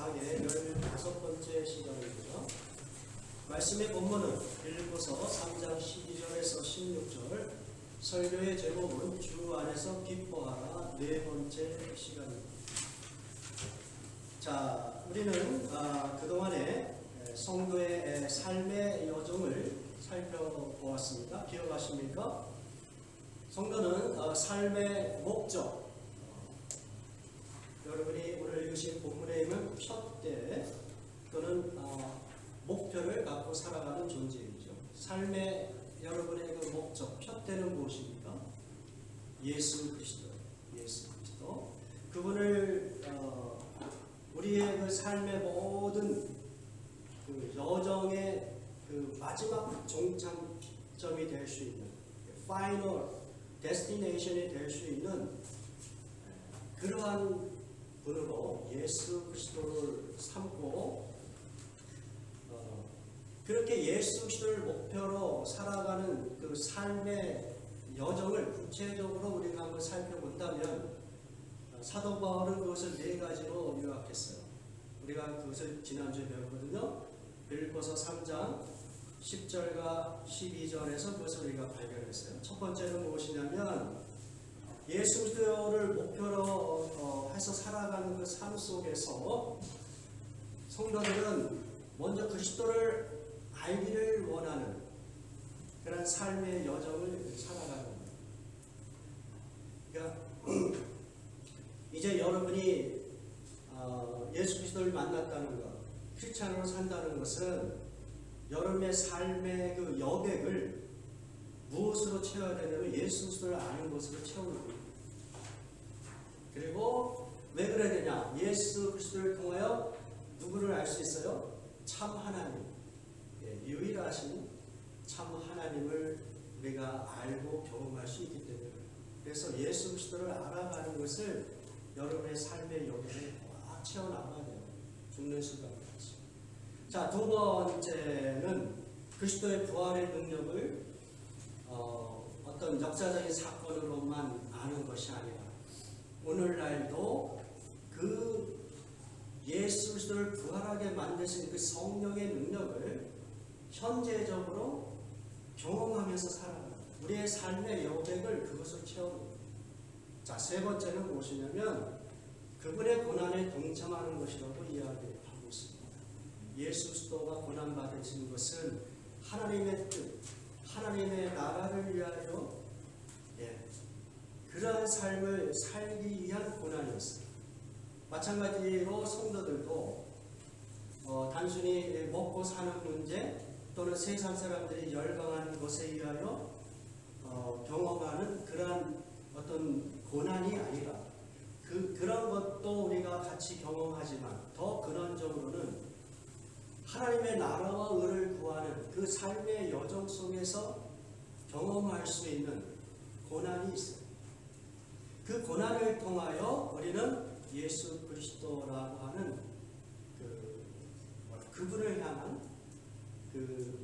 강의 15번째 시간입니다. 말씀의 본문은 빌립보서 3장 12절에서 16절, 설교의 제목은 주 안에서 기뻐하라, 네 번째 시간입니다. 자, 우리는 그동안에 성도의 삶의 여정을 살펴보았습니다. 기억하십니까? 성도는 삶의 목적, 여러분이 오늘 읽으신 본문에 있는 표대 또는 목표를 갖고 살아가는 존재이죠. 삶의 여러분의 그 목적, 표대는 무엇입니까? 예수 그리스도, 예수 그리스도. 그분을 우리의 그 삶의 모든 그 여정의 그 마지막 종착점이 될 수 있는, 파이널 데스티네이션이 될 수 있는 그러한 분으로 예수 그리스도를 삼고 그렇게 예수 그리스도를 목표로 살아가는 그 삶의 여정을 구체적으로 우리가 한번 살펴본다면 사도 바울은 그것을 네 가지로 요약했어요. 우리가 그것을 지난주에 배웠거든요. 빌립보서 3장 10절과 12절에서 그것을 우리가 발견했어요. 첫 번째는 무엇이냐면 예수 그리스도를 목표로 해서 살아가는 그 삶 속에서 성도들은 먼저 그리스도를 알기를 원하는 그런 삶의 여정을 살아가는 거예요. 그러니까 이제 여러분이 예수 그리스도를 만났다는 것, 크리스찬으로 산다는 것은 여러분의 삶의 그 여백을 무엇으로 채워야 되냐면 예수 그리스도를 아는 것으로 채우는 거예요. 그리고 왜 그래야 되냐? 예수 그리스도를 통하여 누구를 알 수 있어요? 참 하나님, 유일하신 참 하나님을 우리가 알고 경험할 수 있기 때문에, 그래서 예수 그리스도를 알아가는 것을 여러분의 삶의 여백에 꽉 채워나가야 돼요. 죽는 순간까지. 자, 두 번째는 그리스도의 부활의 능력을 어떤 역사적인 사건으로만 아는 것이 아니라 오늘날도 그 예수 그리스도를 부활하게 만드신 그 성령의 능력을 현재적으로 경험하면서 살아가는 우리의 삶의 여백을 그것을 채우는 거예요. 자, 세 번째는 무엇이냐면 그분의 고난에 동참하는 것이라고 이야기하고 있습니다. 예수 그리스도가 고난받으신 것은 하나님의 뜻, 하나님의 나라를 위하여 그러한 삶을 살기 위한 고난이었어요. 마찬가지로 성도들도 단순히 먹고 사는 문제 또는 세상 사람들이 열광하는 것에 의하여 경험하는 그러한 어떤 고난이 아니라 그런 것도 우리가 같이 경험하지만 더 근원적으로는 하나님의 나라와 의를 구하는 그 삶의 여정 속에서 경험할 수 있는 고난이 있어요. 그 고난을 통하여 우리는 예수 그리스도라고 하는 그분을 향한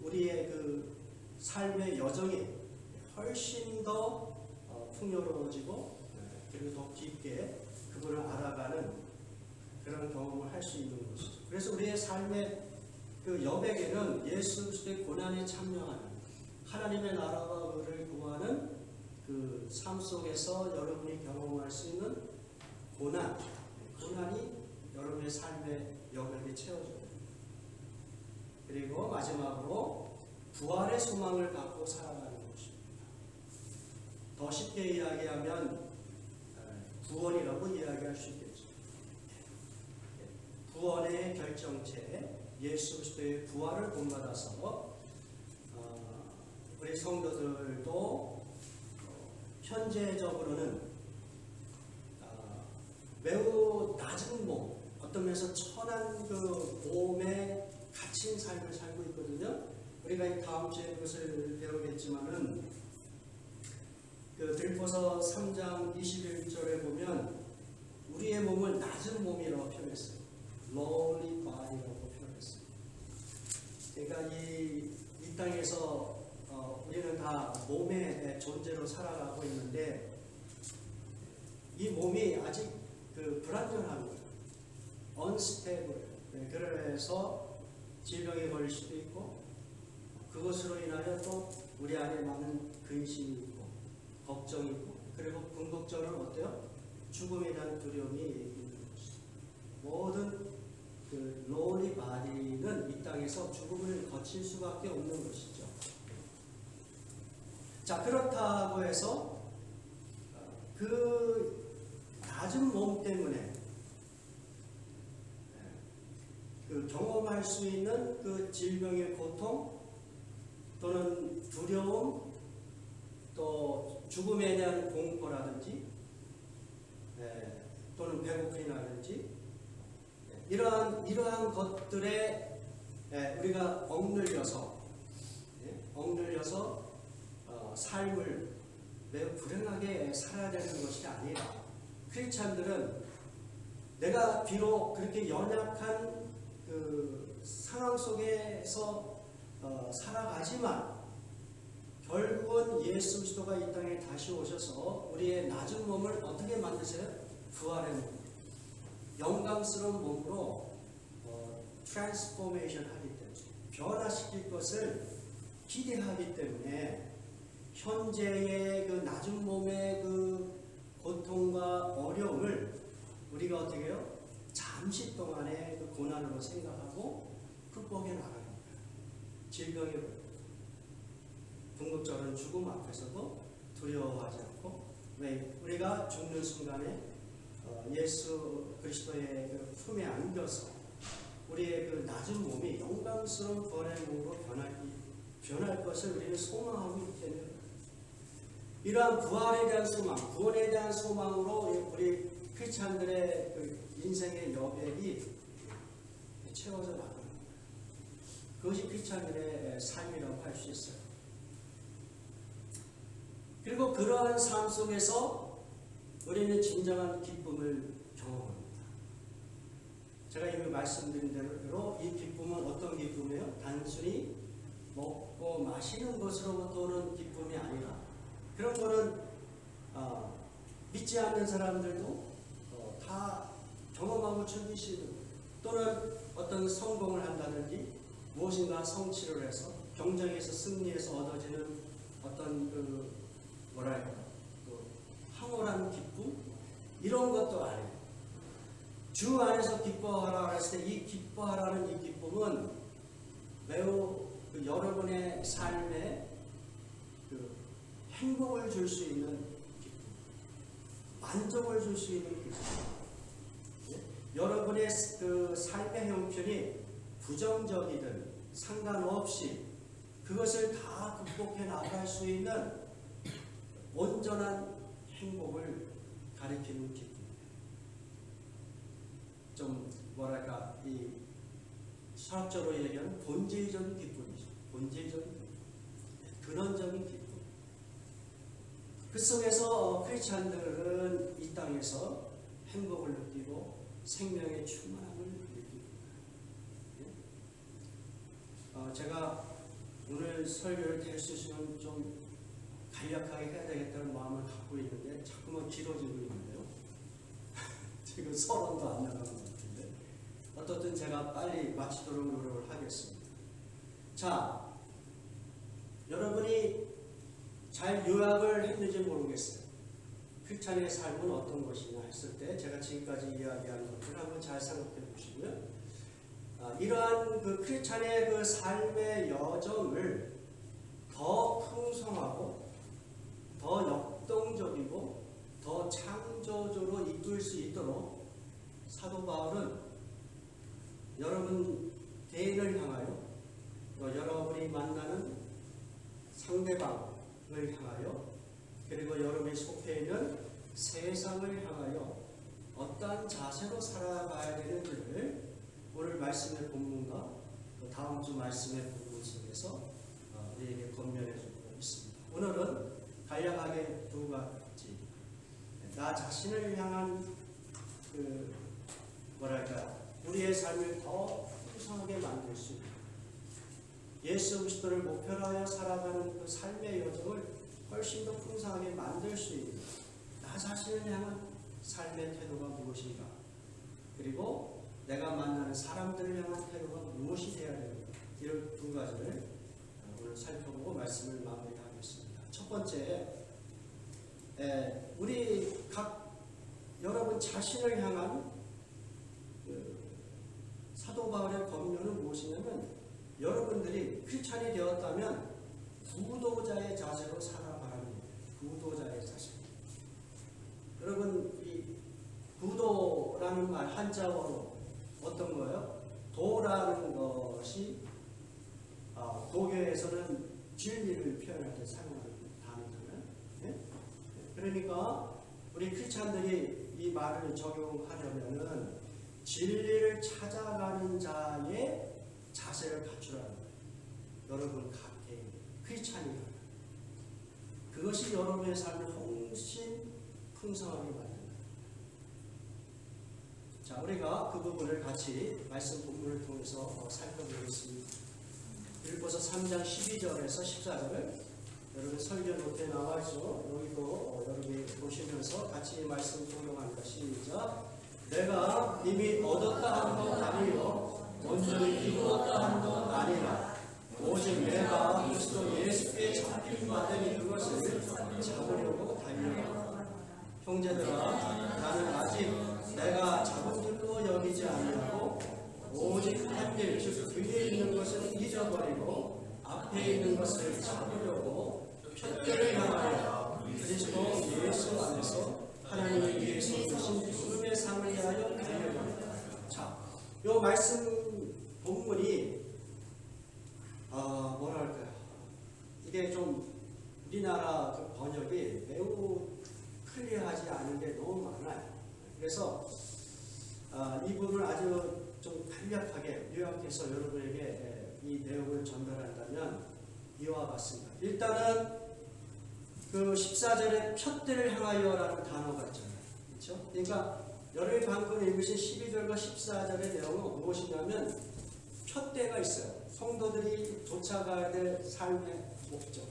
우리의 그 삶의 여정이 훨씬 더 풍요로워지고 그리고 더 깊게 그분을 알아가는 그런 경험을 할 수 있는 것이죠. 그래서 우리의 삶의 그 여백에는 예수 그리스도의 고난에 참여하는 하나님의 나라와 의를 구하는 그 삶 속에서 여러분이 경험할 수 있는 고난이 여러분의 삶의 여백에 채워져요. 그리고 마지막으로 부활의 소망을 갖고 살아가는 것입니다. 더 쉽게 이야기하면 구원이라고 이야기할 수 있겠죠. 구원의 결정체 예수 그리스도의 부활을 본받아서 우리 성도들도 현재적으로는 매우 낮은 몸, 어떤 면에서 천한 그 몸에 갇힌 삶을 살고 있거든요. 우리가 다음 주에 그것을 배우겠지만은 그 빌립보서 3장 21절에 보면 우리의 몸을 낮은 몸이라고 표현했어요. lowly body라고 표현했어요. 그러니까 이 땅에서 우리는 다 몸의 존재로 살아가고 있는데 이 몸이 아직 그 불안정한 거예요. unstable. 그래서 질병에 걸릴 수도 있고 그것으로 인하여 또 우리 안에 많은 근심이 있고 걱정이 있고 그리고 궁극적으로 어때요? 죽음에 대한 두려움이 있는 것이죠. 모든 그 롤리 바디는 이 땅에서 죽음을 거칠 수밖에 없는 것이죠. 자, 그렇다고 해서 그 낮은 몸 때문에 그 경험할 수 있는 그 질병의 고통 또는 두려움 또 죽음에 대한 공포라든지 또는 배고픔이라든지 이러한 것들에 우리가 억눌려서 삶을 매우 불행하게 살아야 되는 것이 아니라 크리스찬들은 내가 비록 그렇게 연약한 그 상황 속에서 살아가지만 결국은 예수 그리스도가 이 땅에 다시 오셔서 우리의 낮은 몸을 어떻게 만드세요? 부활의 몸, 영광스러운 몸으로 트랜스포메이션 하기 때문에 변화시킬 것을 기대하기 때문에 현재의 그 낮은 몸의 그 고통과 어려움을 우리가 어떻게 해요? 잠시 동안의 그 고난으로 생각하고 극복해 나가는 거예요. 질병에 궁극적으로는 죽음 앞에서도 두려워하지 않고 왜 우리가 죽는 순간에 예수 그리스도의 그 품에 안겨서 우리의 그 낮은 몸이 영광스러운 부활의 몸으로 변할 것을 우리는 소망하고 있기 때문에 이러한 부활에 대한 소망, 구원에 대한 소망으로 우리 크리스찬들의 그 인생의 여백이 채워져 나가는 거예요. 그것이 크리스찬들의 삶이라고 할 수 있어요. 그리고 그러한 삶 속에서 우리는 진정한 기쁨을 경험합니다. 제가 이미 말씀드린 대로 이 기쁨은 어떤 기쁨이에요? 단순히 먹고 마시는 것으로부터 오는 기쁨이 아니라 그런 거는 믿지 않는 사람들도 다 경험하고 즐길 수 있는 또는 어떤 성공을 한다든지 무엇인가 성취를 해서 경쟁에서 승리해서 얻어지는 어떤 그 뭐랄까 황홀한 기쁨 이런 것도 아니에요. 주 안에서 기뻐하라 했을 때 이 기뻐하라는 이 기쁨은 매우 그 여러분의 삶에 그 행복을 줄 수 있는 기쁨, 만족을 줄 수 있는 기쁨. 여러분의 그 삶의 형편이 부정적이든 상관없이 그것을 다 극복해 나갈 수 있는 온전한 행복을 가리키는 기쁨. 좀 뭐랄까 이 철학적으로 얘기하는 본질적인 기쁨이죠. 본질적인 기쁨, 근원적인 기쁨. 그 속에서 크리스찬들은 이 땅에서 행복을 느끼고 생명의 충만함을 느낍니다. 제가 오늘 설교를 될 수 있으면 좀 간략하게 해야 되겠다는 마음을 갖고 있는데 자꾸만 길어지고 있는데요. 지금 서론도 안 나가는 것 같은데 어떻든 제가 빨리 마치도록 노력을 하겠습니다. 자, 여러분이 잘 요약을 했는지 모르겠어요. 크리스찬의 삶은 어떤 것이냐 했을 때 제가 지금까지 이야기한 것들을 한번 잘 생각해 보시고요. 이러한 그 크리스찬의 그 삶의 여정을 더 풍성하고 더 역동적이고 더 창조적으로 이끌 수 있도록 사도 바울은 여러분 개인을 향하여 또 여러분이 만나는 상대방을 향하여 그리고 여러분이 속해 있는 세상을 향하여 어떠한 자세로 살아가야 되는지를 오늘 말씀의 본문과 또 다음 주 말씀의 본문 속에서 우리에게 권면해 주고 있습니다. 오늘은 간략하게 두 가지 나 자신을 향한 그 뭐랄까 우리의 삶을 더 풍성하게 만들 수 있는 예수 그리스도를 목표로 하여 살아가는 그 삶의 여정을 훨씬 더 풍성하게 만들 수 있는 나 자신을 향한 삶의 태도가 무엇인가 그리고 내가 만나는 사람들을 향한 태도가 무엇이 되어야 되는가, 이런 두 가지를 오늘 살펴보고 말씀을 마무리하겠습니다. 첫 번째, 우리 각 여러분 자신을 향한 사도 바울의 권면은 무엇이냐면, 여러분들이 크리스찬이 되었다면 구도자의 자세로 살아가라는 거예요. 구도자의 자세. 여러분, 이 구도라는 말 한자어로 어떤 거예요? 도라는 것이 도교에서는 진리를 표현할 때 사용하는 단어잖아요. 네? 그러니까 우리 크리스찬들이 이 말을 적용하려면은 진리를 찾아가는 자의 자세를 갖추라는 거예요. 여러분 각개인 크리스찬이 그것이 여러분의 삶을 훨씬 풍성하게 만든다. 자, 우리가 그 부분을 같이 말씀 본문을 통해서 살펴보겠습니다. 빌립보서 3장 12절에서 14절을 여러분 설교 노트에 나와있죠. 여기도 여러분이 보시면서 같이 말씀 공동합니다. 시작. 내가 이미 얻었다 한 것 아니요 온전히 이루었다 한 것 아니라 오직 내가 그리스도 예수께 잡힌 바 된 그것을 잡으려고 달려간다. 형제들아, 나는 아직 내가 잡은 줄로 여기지 아니하고 오직 한 일, 즉 뒤에 있는 것을 잊어버리고 앞에 있는 것을 잡으려고 표대를 향하여 그리스도 예수 안에서 하나님의 위에서 주신 부름의 상을 위하여 달려갑니다. 자, 이 말씀 본문이 뭐랄까요? 이게 좀 우리나라 그 번역이 매우 클리어하지 않은 게 너무 많아요. 그래서 이 부분을 아주 좀 간략하게 요약해서 여러분에게 이 내용을 전달한다면 이와 같습니다. 일단은 그 14절에 푯대를 향하여라는 단어가 있잖아요. 그렇죠? 그러니까 여러분이 방금 읽으신 12절과 14절의 내용은 무엇이냐면 푯대가 있어요. 성도들이 쫓아가야 될 삶의 목표.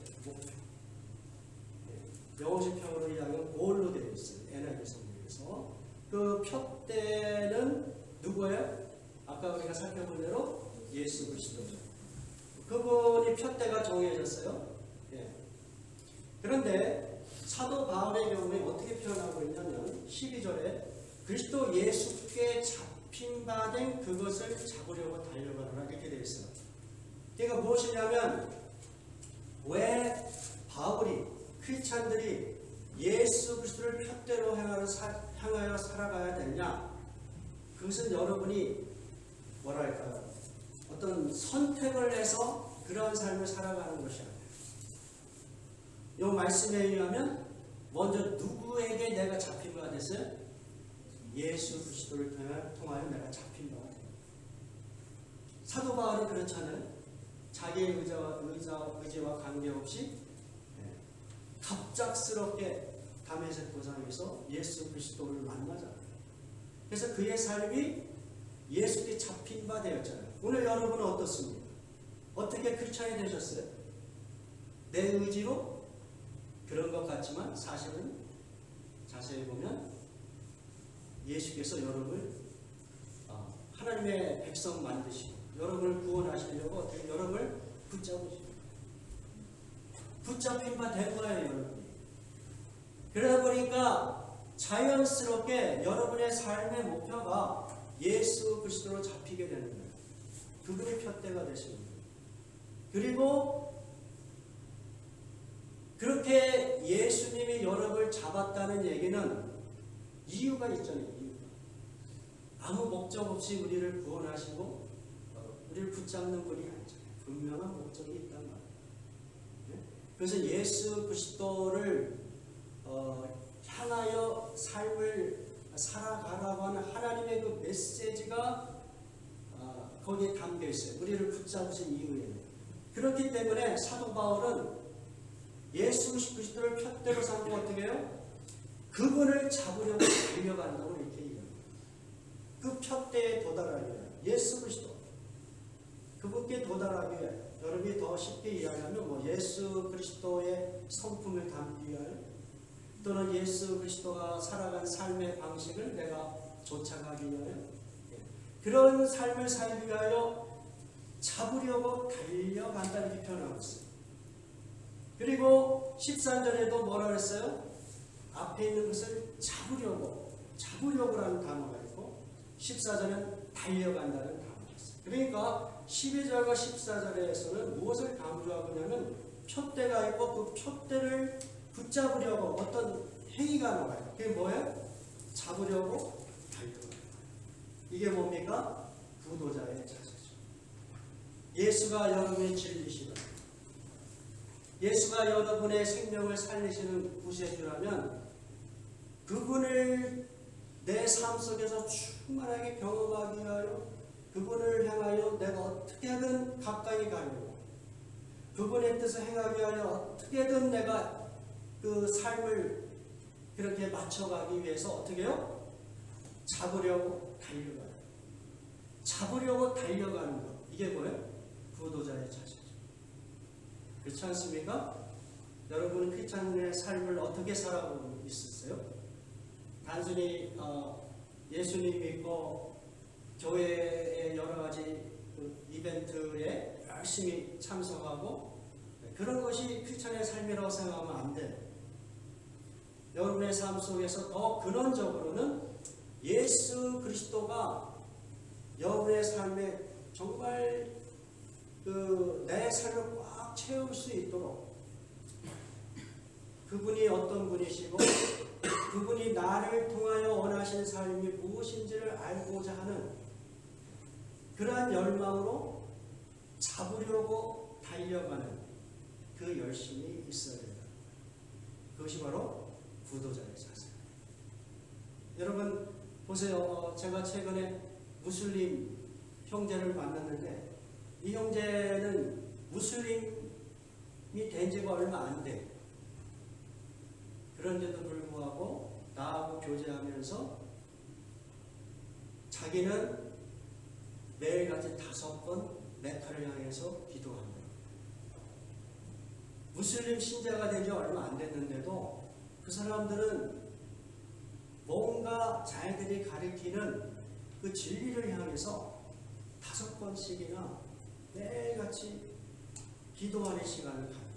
영어식형으로 이야기하면 골로 되어 있어요. NIV 성경에서. 그 푯대는 누구예요? 아까 우리가 살펴본 대로 예수 그리스도죠. 그분이 푯대가 정해졌어요. 예. 그런데 사도 바울의 경우에 어떻게 표현하고 있냐면 12절에 그리스도 예수께 잡힌 바 된 그것을 잡으려고 달려가라 이렇게 되어 있어요. 그러니까 무엇이냐면 왜 바울이 크리스찬들이 예수 그리스도를 푯대로 향하여 살아가야 되냐? 그것은 여러분이 뭐랄까요? 어떤 선택을 해서 그런 삶을 살아가는 것이 아니에요. 이 말씀에 의하면 먼저 누구에게 내가 잡힌 바가 됐어요? 예수 그리스도를 통하여 내가 잡힌 바가 돼요. 사도 바울이 그렇잖아요. 자기의 의지와 관계없이 갑작스럽게 다메섹 도상에서 예수 그리스도를 만나잖아요. 그래서 그의 삶이 예수께 잡힌 바 되었잖아요. 오늘 여러분은 어떻습니까? 어떻게 크리스찬이 되셨어요? 내 의지로 그런 것 같지만 사실은 자세히 보면 예수께서 여러분을 하나님의 백성 만드시고 여러분을 구원하시려고 어떻게 여러분을 붙잡으시고 붙잡힌 바 된 거예요, 여러분이. 그러다 보니까 자연스럽게 여러분의 삶의 목표가 예수 그리스도로 잡히게 되는 거예요. 그분의 푯대가 되시는 거예요. 그리고 그렇게 예수님이 여러분을 잡았다는 얘기는 이유가 있잖아요. 이유가. 아무 목적 없이 우리를 구원하시고 우리를 붙잡는 분이 아니잖아요. 분명한 목적이 있단 말이에요. 그래서 예수 그리스도를 향하여 삶을 살아가라고 하는 하나님의 그 메시지가 거기에 담겨 있어요. 우리를 붙잡으신 이유에는. 그렇기 때문에 사도 바울은 예수 그리스도를 푯대로 삼고 어떻게 해요? 그분을 잡으려고 달려간다고 이렇게 얘기해요. 그 푯대에 도달하기 위해 예수 그리스도 그분께 도달하기 위해 여러분이 더 쉽게 이해하려면 뭐 예수 그리스도의 성품을 담기 위하여 또는 예수 그리스도가 살아간 삶의 방식을 내가 쫓아가기 위하여 그런 삶을 살기 위하여 잡으려고 달려간다 이렇게 표현하고 있어요. 그리고 13절에도 뭐라 그랬어요? 앞에 있는 것을 잡으려고라는 단어가 있고 14절은 달려간다는 단어가 있어요. 그러니까 12절과 14절에서는 무엇을 강조하고 있냐면 푯대가 있고 그 푯대를 붙잡으려고 어떤 행위가 나와요. 그게 뭐예요? 잡으려고 달려가요. 이게 뭡니까? 구도자의 자세죠. 예수가 여러분의 진리시다. 예수가 여러분의 생명을 살리시는 구세주라면 그분을 내 삶 속에서 충만하게 경험하기 위하여 그분을 향하여 내가 어떻게든 가까이 가려고 그분의 뜻을 행하기 위하여 어떻게든 내가 그 삶을 그렇게 맞춰가기 위해서 어떻게 해요? 잡으려고 달려가요. 잡으려고 달려가는 것. 이게 뭐예요? 구도자의 자세죠. 그렇지 않습니까? 여러분은 크리스찬의 삶을 어떻게 살아가고 있었어요? 단순히 예수님 믿고 교회의 여러 가지 그 이벤트에 열심히 참석하고 그런 것이 크리스찬의 삶이라고 생각하면 안 돼요. 여러분의 삶 속에서 더 근원적으로는 예수 그리스도가 여러분의 삶에 정말 내 삶을 꽉 채울 수 있도록 그분이 어떤 분이시고 그분이 나를 통하여 원하시는 삶이 무엇인지를 알고자 하는 그러한 열망으로 잡으려고 달려가는 그 열심이 있어야 된다. 그것이 바로 구도자의 자세. 여러분 보세요. 제가 최근에 무슬림 형제를 만났는데 이 형제는 무슬림이 된 지가 얼마 안 돼. 그런데도 불구하고 나하고 교제하면서 자기는 매일같이 5번 메카를 향해서 기도한다. 무슬림 신자가 된 지 얼마 안 됐는데도 그 사람들은 뭔가 자기들이 가리키는 그 진리를 향해서 5번씩이나 매일같이 기도하는 시간을 가집니다.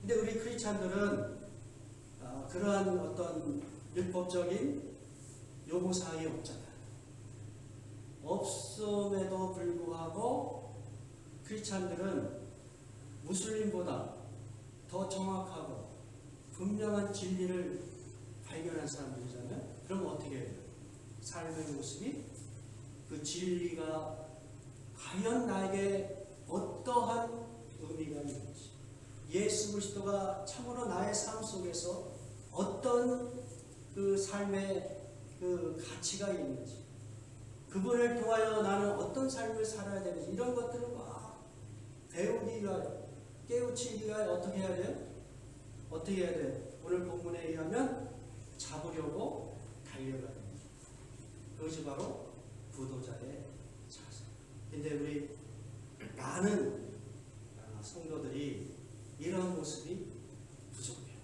근데 우리 크리스찬들은 그러한 어떤 율법적인 요구사항이 없잖아요. 없음에도 불구하고 크리스찬들은 무슬림보다 더 정확하고 분명한 진리를 발견한 사람들이잖아요. 그럼 어떻게 해요? 삶의 모습이 그 진리가 과연 나에게 어떠한 의미가 있는지, 예수 그리스도가 참으로 나의 삶 속에서 어떤 그 삶의 그 가치가 있는지, 그분을 통하여 나는 어떤 삶을 살아야 되는지, 이런 것들을 막 배우기 위하여, 깨우치기 위하여 어떻게 해야 돼요? 어떻게 해야 돼요? 오늘 본문에 의하면 잡으려고 달려가는 거죠. 그것이 바로 구도자의 자세. 근데 우리 많은 성도들이 이런 모습이 부족해요.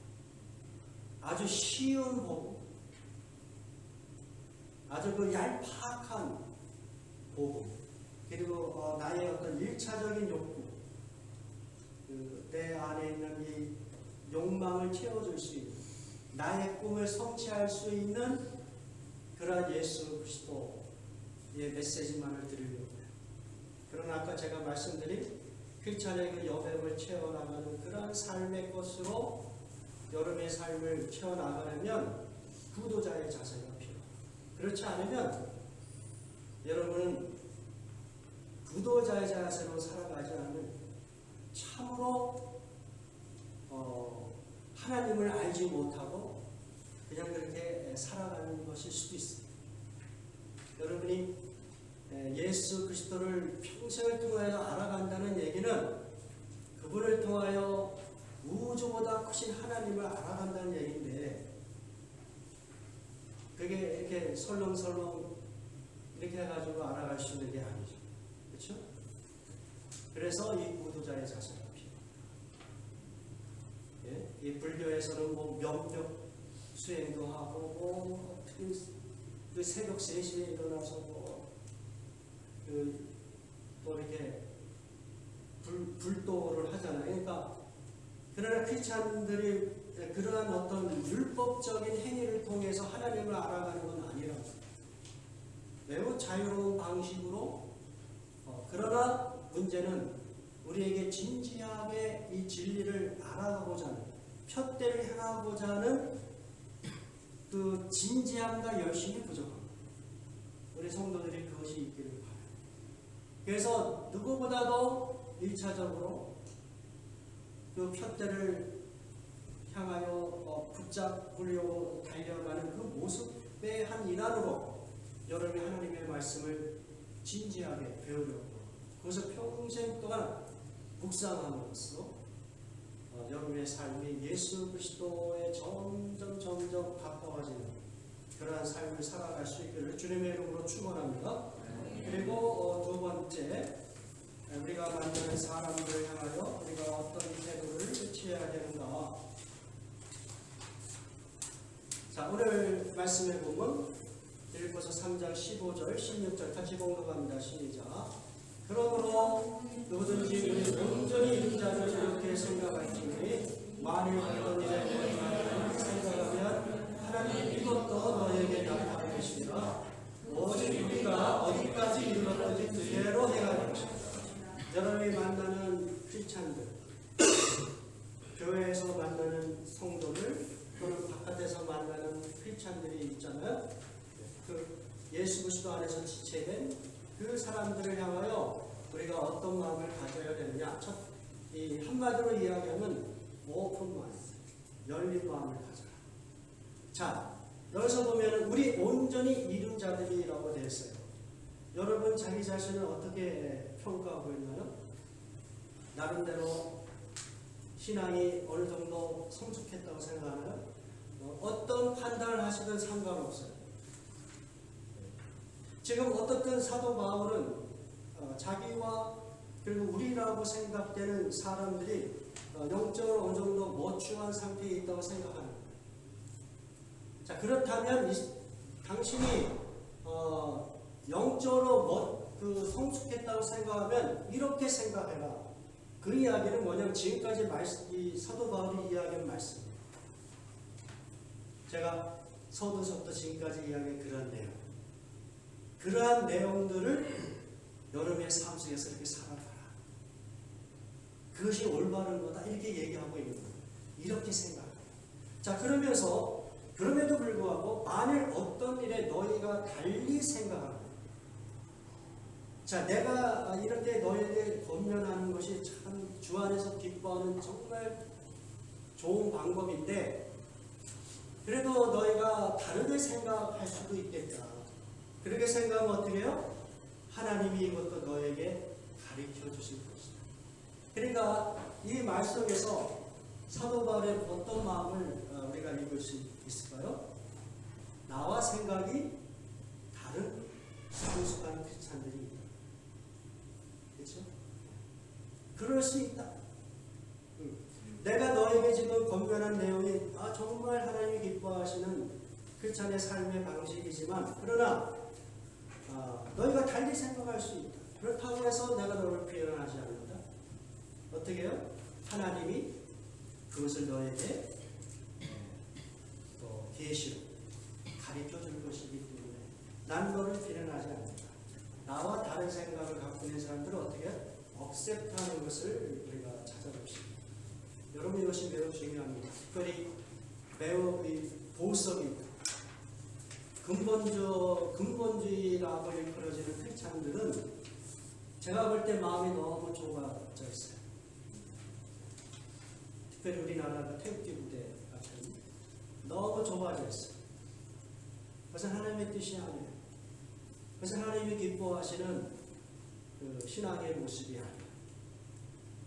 아주 쉬운 복음, 아주 그 얄팍한 복음, 그리고 나의 어떤 1차적인 욕구, 내 안에 있는 이 욕망을 채워줄 수 있는, 나의 꿈을 성취할 수 있는 그러한 예수 그리스도의 메시지만을 드리려고 해요. 그러나 아까 제가 말씀드린 크리스찬의 그 여백을 채워나가는 그러한 삶의 것으로 여러분의 삶을 채워나가려면 구도자의 자세가 필요해요. 그렇지 않으면 여러분은 구도자의 자세로 살아가지 않으면 참으로 하나님을 알지 못하고 그냥 그렇게 살아가는 것일 수도 있습니다. 여러분이 예수 그리스도를 평생을 통하여 알아간다는 얘기는 그분을 통하여 우주보다 크신 하나님을 알아간다는 얘기인데, 그게 이렇게 설렁설렁 이렇게 해가지고 알아갈 수 있는 게 아니죠. 그렇죠? 그래서 이 구도자의 자세가 필요해요. 이 불교에서는 뭐 명력 수행도 하고 뭐 어떻게 그 새벽 3시에 일어나서 또 이렇게 불도를 하잖아요. 그러니까 그러나 크리스찬들이 그러한 어떤 율법적인 행위를 통해서 하나님을 알아가는 건 아니라고. 매우 자유로운 방식으로 그러나 문제는 우리에게 진지하게 이 진리를 알아가고자 하는, 푯대를 향하고자 하는 그 진지함과 열심이 부족합니다. 우리 성도들이 그것이 있기를 바라요. 그래서 누구보다도 1차적으로 그 푯대를 향하여 붙잡으려고 달려가는 그 모습의 한 일환으로 여러분이 하나님의 말씀을 진지하게 배우려고, 그것을 평생 동안 묵상함으로써 여러분의 삶이 예수 그리스도에 점점 가까워지는 그러한 삶을 살아갈 수 있기를 주님의 이름으로 축원합니다. 그리고 두 번째, 우리가 만나는 사람들을 향하여 우리가 어떤 태도를 취해야 되는가. 자, 오늘 말씀해 보면 빌립보서 3장 15절 16절 같이 공독합니다. 시작. 그러므로 누구든지 우리 온전히 이룬 자를 이렇게 생각할지니 만일 어떤 일에 너희가 생각하면 하나님 이것도 너희에게 나타날 것이라. 오직 우리가 어디까지 이르렀든지 그대로 해야 것이다. 여러분이 만나는 크리스찬들, 교회에서 만나는 성도들, 또는 바깥에서 만나는 크리스찬들이 있잖아요. 그 예수 그리스도 안에서 지체된 그 사람들을 향하여 우리가 어떤 마음을 가져야 되느냐. 이 한마디로 이야기하면 오픈 마인드, 열린 마음을 가져라. 자, 여기서 보면 우리 온전히 이룬 자들이라고 되어 있어요. 여러분 자기 자신을 어떻게 평가하고 있나요? 나름대로 신앙이 어느 정도 성숙했다고 생각하나요? 어떤 판단을 하시든 상관없어요. 지금 어떻든 사도 바울은 자기와 그리고 우리라고 생각되는 사람들이 영적으로 어느 정도 모충한 상태에 있다고 생각하는 거예요. 자, 그렇다면 당신이 영적으로 성숙했다고 생각하면 이렇게 생각해라. 그 이야기는 뭐냐면 지금까지 이 사도 바울이 이야기한 말씀이에요. 제가 서두서부터 지금까지 이야기한 그런 내용. 그러한 내용들을 여러분의 삶 속에서 이렇게 살아가라. 그것이 올바른 거다. 이렇게 얘기하고 있는 거예요. 이렇게 생각해요. 자, 그러면서 그럼에도 불구하고 만일 어떤 일에 너희가 달리 생각하는, 자, 내가 이렇게 너희에게 권면하는 것이 참 주 안에서 기뻐하는 정말 좋은 방법인데 그래도 너희가 다르게 생각할 수도 있겠다. 그렇게 생각하면 어떻게 해요? 하나님이 이것도 너에게 가르쳐 주실 것이다. 그러니까 이 말 속에서 사도 바울의 어떤 마음을 우리가 읽을 수 있을까요? 나와 생각이 다른 성숙한 크리스찬들이 있다. 그렇죠? 그럴 수 있다. 내가 너에게 지금 권면한 내용이 정말 하나님이 기뻐하시는 크리스찬의 삶의 방식이지만 그러나 너희가 달리 생각할 수 있다. 그렇다고 해서 내가 너를 비난하지 않는다. 어떻게 해요? 하나님이 그것을 너에게 또 계시로 가르쳐 줄 것이기 때문에 난 너를 비난하지 않는다. 나와 다른 생각을 갖고 있는 사람들은 어떻게 해요? 억셉트하는 것을 우리가 찾아봅시다. 여러분 이것이 매우 중요합니다. 특별히 매우 보수적이고 근본주의라고 일컬어지는 크리스찬들은 제가 볼 때 마음이 너무 좁아져 있어요. 특별히 우리나라가 태극기 부대 같은 너무 좁아져 있어요. 그것은 하나님의 뜻이 아니에요. 그것은 하나님이 기뻐하시는 그 신앙의 모습이 아니에요.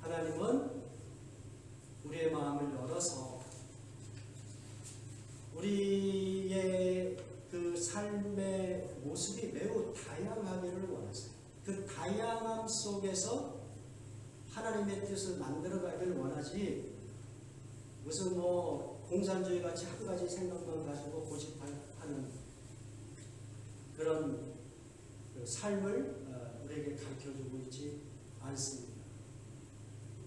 하나님은 우리의 마음을 열어서 우리의 그 삶의 모습이 매우 다양하기를 원하세요. 그 다양함 속에서 하나님의 뜻을 만들어가기를 원하지 무슨 공산주의 같이 한 가지 생각만 가지고 고집하는 그런 그 삶을 우리에게 가르쳐주고 있지 않습니다.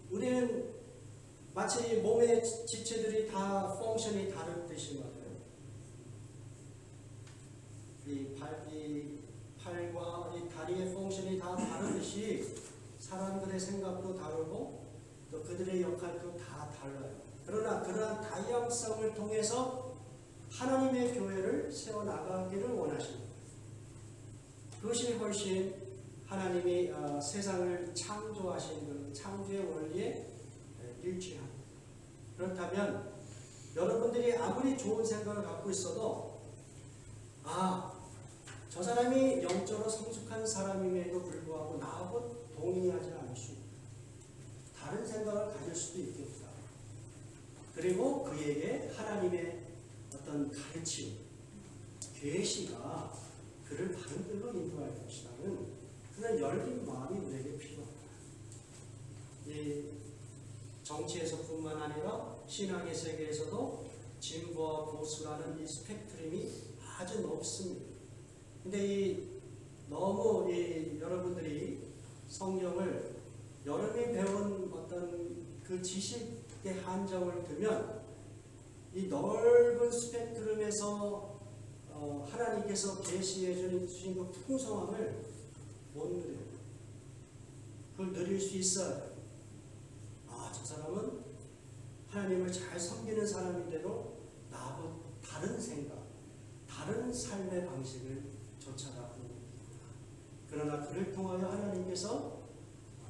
우리는 마치 몸의 지체들이 다 펑션이 다르듯이 말이에요. 이 팔과 이 다리의 펑션이 다 다르듯이 사람들의 생각도 다르고 또 그들의 역할도 다 달라요. 그러나 그러한 다양성을 통해서 하나님의 교회를 세워나가기를 원하십니다. 그것이 훨씬 하나님이 세상을 창조하신 그 창조의 원리에 일치합니다. 그렇다면 여러분들이 아무리 좋은 생각을 갖고 있어도 저 사람이 영적으로 성숙한 사람임에도 불구하고 나하고 동의하지 않을 수 있다. 다른 생각을 가질 수도 있겠다. 그리고 그에게 하나님의 어떤 가르침, 계시가 그를 바른 길로 인도할 것이라는 그런 열린 마음이 우리에게 필요합니다. 이 정치에서뿐만 아니라 신앙의 세계에서도 진보와 보수라는 이 스펙트럼이 아주 높습니다. 근데 너무 여러분들이 성경을 여러분이 배운 어떤 그 지식의 한정을 두면 이 넓은 스펙트럼에서 하나님께서 계시해 주신 그 풍성함을 못 누려요. 그걸 누릴 수 있어요. 저 사람은 하나님을 잘 섬기는 사람인데도 나하고 다른 생각, 다른 삶의 방식을 쫓아가고 있구나. 그러나 그를 통하여 하나님께서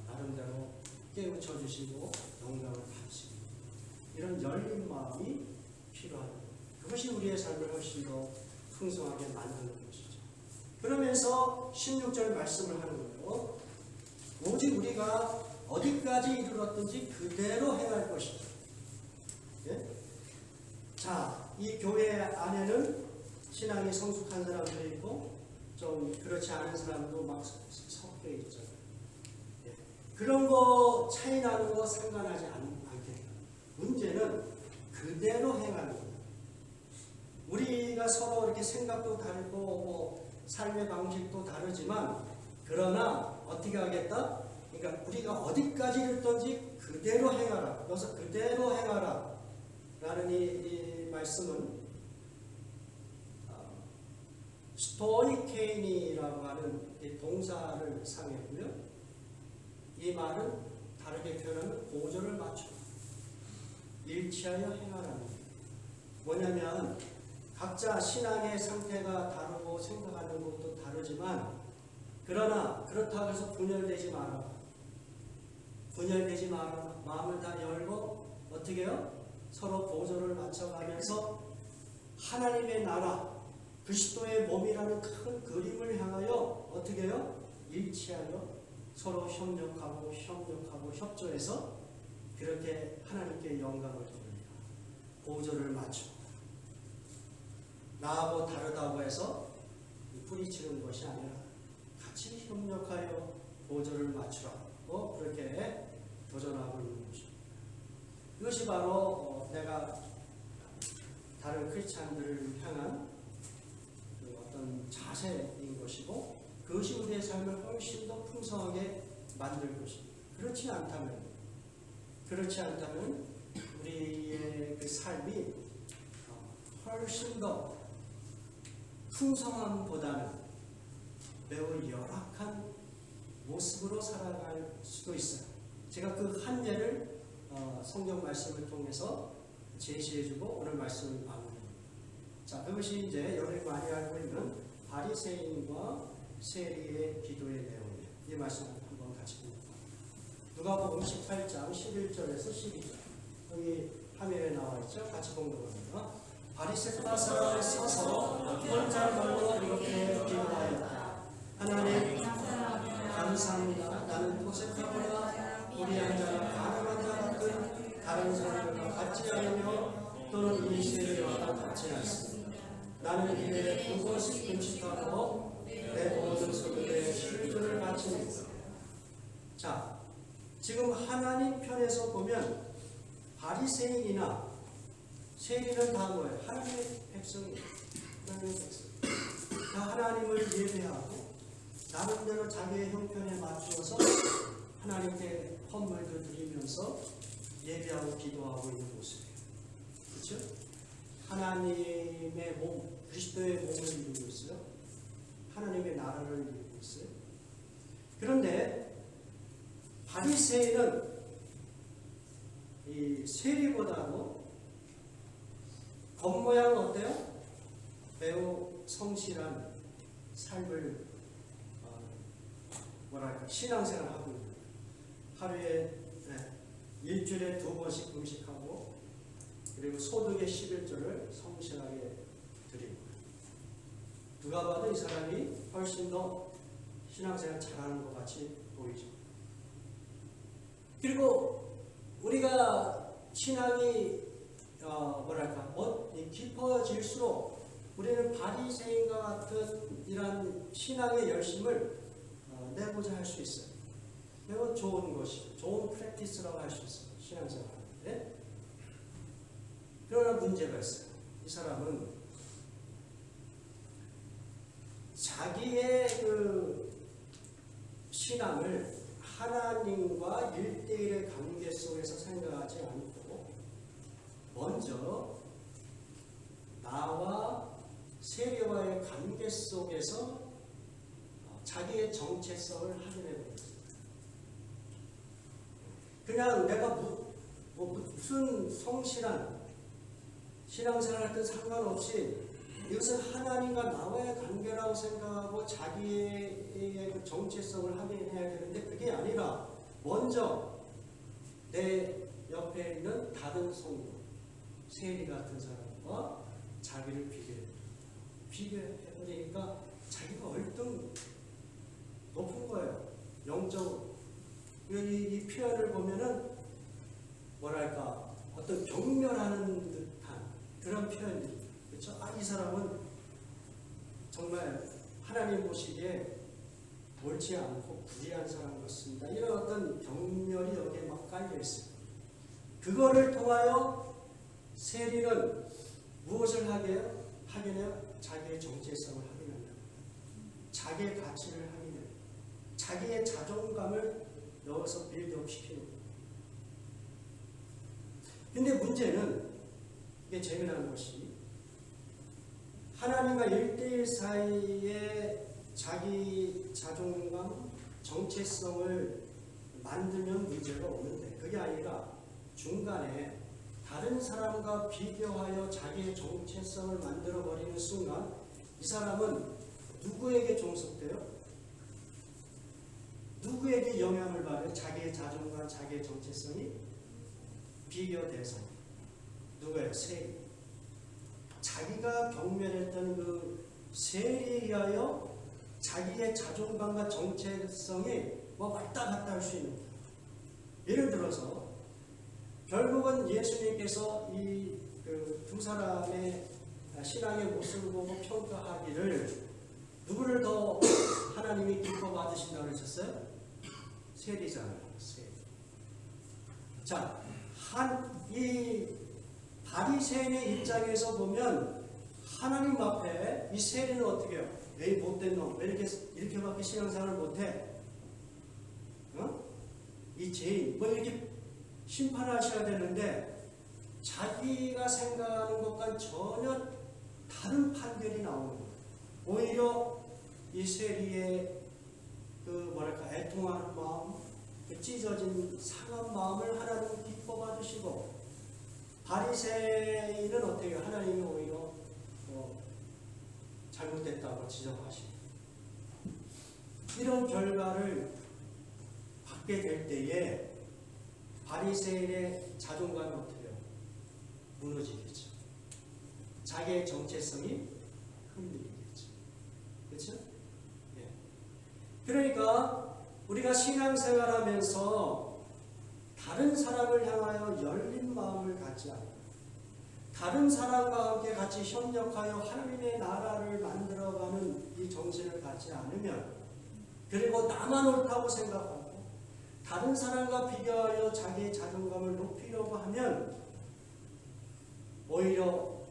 나름대로 깨우쳐 주시고 영감을 받으시고 이런 열린 마음이 필요합니다. 그것이 우리의 삶을 훨씬 더 풍성하게 만드는 것이죠. 그러면서 16절 말씀을 하는 거예요. 오직 우리가 어디까지 이르렀든지 그대로 행할 것이다. 예? 자, 이 교회 안에는 신앙이 성숙한 사람도 있고 좀 그렇지 않은 사람도 막 섞여 있잖아요. 예. 그런 거 차이 나는 거 상관하지 않겠다. 문제는 그대로 행하는 거예요. 우리가 서로 이렇게 생각도 다르고 삶의 방식도 다르지만 그러나 어떻게 하겠다? 그러니까 우리가 어디까지 이르든지 그대로 행하라. 여기서 그대로 행하라 라는 이 말씀은 스토이케인이라고 하는 이 동사를 사용했고요. 이 말은 다르게 표현하면 보조를 맞춰 일치하여 행하라는 거예요. 뭐냐면 각자 신앙의 상태가 다르고 생각하는 것도 다르지만 그러나 그렇다고 해서 분열되지 마라. 분열되지 마라. 마음을 다 열고 어떻게 해요? 서로 보조를 맞춰가면서 하나님의 나라 그리스도의 몸이라는 큰 그림을 향하여 어떻게 해요? 일치하여 서로 협력하고 협조해서 그렇게 하나님께 영광을 돌립니다. 보조를 맞춰 나하고 다르다고 해서 뿌리치는 것이 아니라 같이 협력하여 보조를 맞추라고 그렇게 도전하고 있는 것입니다. 이것이 바로 내가 다른 크리스찬들을 향한 그 어떤 자세인 것이고 그것이 우리의 삶을 훨씬 더 풍성하게 만들 것입니다. 그렇지 않다면 우리의 그 삶이 훨씬 더 풍성함보다는 매우 열악한 모습으로 살아갈 수도 있어요. 제가 그 한 예를 성경 말씀을 통해서 제시해주고 오늘 말씀을 마무리합니다. 자, 그것이 이제 여러분이 많이 알고 있는 바리새인과 세리의 기도의 내용이에요. 이 말씀 한번 같이 봅니다. 누가복음 18장 11절에서 12절 여기 화면에 나와 있죠. 같이 공부합니다. 바리새파 사람이 서서 혼자 걸로 이렇게 기도하였다. 하나님 감사합니다. 나는 도색하거나 불의한 자나 가난한 자 같은 다른 사람들과 같지 않으며 또는 이 세대와 같지 않습니다. 나는 입에 그것을 금식하고 내 모든 소득에 실주를 바칩니다. 자, 지금 하나님 편에서 보면 바리새인이나 세리는 다 뭐예요? 하나님의 백성이에요. 하나님의 백성. 다 하나님을 예배하고 나름대로 자기의 형편에 맞추어서 하나님께 헌물도 드리면서 예배하고 기도하고 있는 모습이에요. 그렇죠? 하나님의 몸, 그리스도의 몸을 이루고 있어요. 하나님의 나라를 이루고 있어요. 그런데 바리새인은 이 세리보다도 겉모양은 어때요? 매우 성실한 삶을 신앙생활을 하고 있는, 하루에 일주일에 2번씩 금식하고 그리고 소득의 11조를 성실하게 드리고, 누가 봐도 이 사람이 훨씬 더 신앙생활 잘하는 것 같이 보이죠. 그리고 우리가 신앙이 깊어질수록 우리는 바리새인과 같은 이런 신앙의 열심을 내고자 할 수 있어요. 매우 좋은 것이, 좋은 프랙티스라고 할 수 있어요. 신앙생활하는데. 그러나 문제가 있어요. 이 사람은 자기의 그 신앙을 하나님과 1대1의 관계 속에서 생각하지 않고 먼저 나와 세리와의 관계 속에서 자기의 정체성을 확인해 보겠습니다. 그냥 내가 무슨 성실한 신앙생활 할때 상관없이 이것은 하나님과 나와의 관계라고 생각하고 자기의 그 정체성을 확인해야 되는데, 그게 아니라 먼저 내 옆에 있는 다른 성도, 세리 같은 사람과 자기를 비교해버리니까 자기가 얼등 높은 거예요. 영적으로. 이 표현을 보면은 어떤 경멸하는 듯한 그런 표현입니다. 그렇죠? 이 사람은 정말 하나님 보시기에 옳지 않고 불의한 사람 같습니다. 이런 어떤 경멸이 여기에 막 깔려 있어요. 그거를 통하여 세리는 무엇을 하게 해요? 자기의 정체성을 확인한다. 자기의 가치를 확인해요. 자기의 자존감을 여기서 빌드업 시키는 거예요. 근데 문제는, 이게 재미난 것이, 하나님과 1대1 사이에 자기 자존감, 정체성을 만들면 문제가 없는데, 그게 아니라 중간에 다른 사람과 비교하여 자기의 정체성을 만들어버리는 순간 이 사람은 누구에게 종속돼요? 누구에게 영향을 받아요? 자기의 자존감, 자기의 정체성이 비교 대상. 누구예요? 세리. 자기가 경멸했던 그 세리에 의하여 자기의 자존감과 정체성이 왔다 갔다 할 수 있는 거예요. 예를 들어서 결국은 예수님께서 이 두 사람의 신앙의 모습을 보고 평가하기를 누구를 더 하나님이 기뻐 받으신다고 하셨어요? 세리잖아요. 세리. 자, 이 바리새인의 입장에서 보면 하나님 앞에 이 세리는 어떻게 해요? 에이 못된 놈, 왜 이렇게밖에 신앙생활을 못해? 이 죄인, 이렇게 심판하셔야 되는데 자기가 생각하는 것과는 전혀 다른 판결이 나오는 거예요. 오히려 이 세리의 애통하는 마음, 찢어진 상한 마음을 하나님은 기뻐 받으시고, 바리새인은 어떻게 해요? 하나님이 오히려 잘못됐다고 지적하시고, 이런 결과를 받게 될 때에 바리새인의 자존감이 어떻게 해요? 무너지겠죠. 자기의 정체성이 흔들리겠죠. 그렇죠? 예. 그러니까 우리가 신앙생활하면서 다른 사람을 향하여 열린 마음을 갖지 않고 다른 사람과 함께 같이 협력하여 하나님의 나라를 만들어가는 이 정신을 갖지 않으면, 그리고 나만 옳다고 생각하고 다른 사람과 비교하여 자기의 자존감을 높이려고 하면 오히려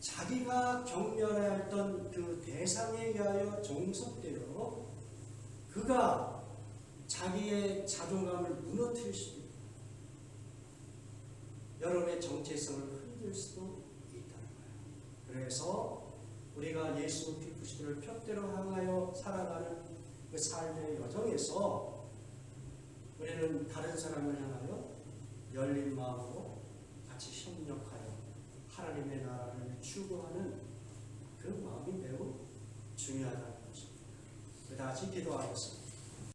자기가 경멸해야 했던 그 대상에 의하여 종속되어 그가 자기의 자존감을 무너뜨릴 수도 있고 여러분의 정체성을 흔들 수도 있다는 거예요. 그래서 우리가 예수 그리스도를 표대로 향하여 살아가는 그 삶의 여정에서 우리는 다른 사람을 향하여 열린 마음으로 같이 협력하여 하나님의 나라를 추구하는 그 마음이 매우 중요하다는 것입니다. 다 같이 기도하겠습니다.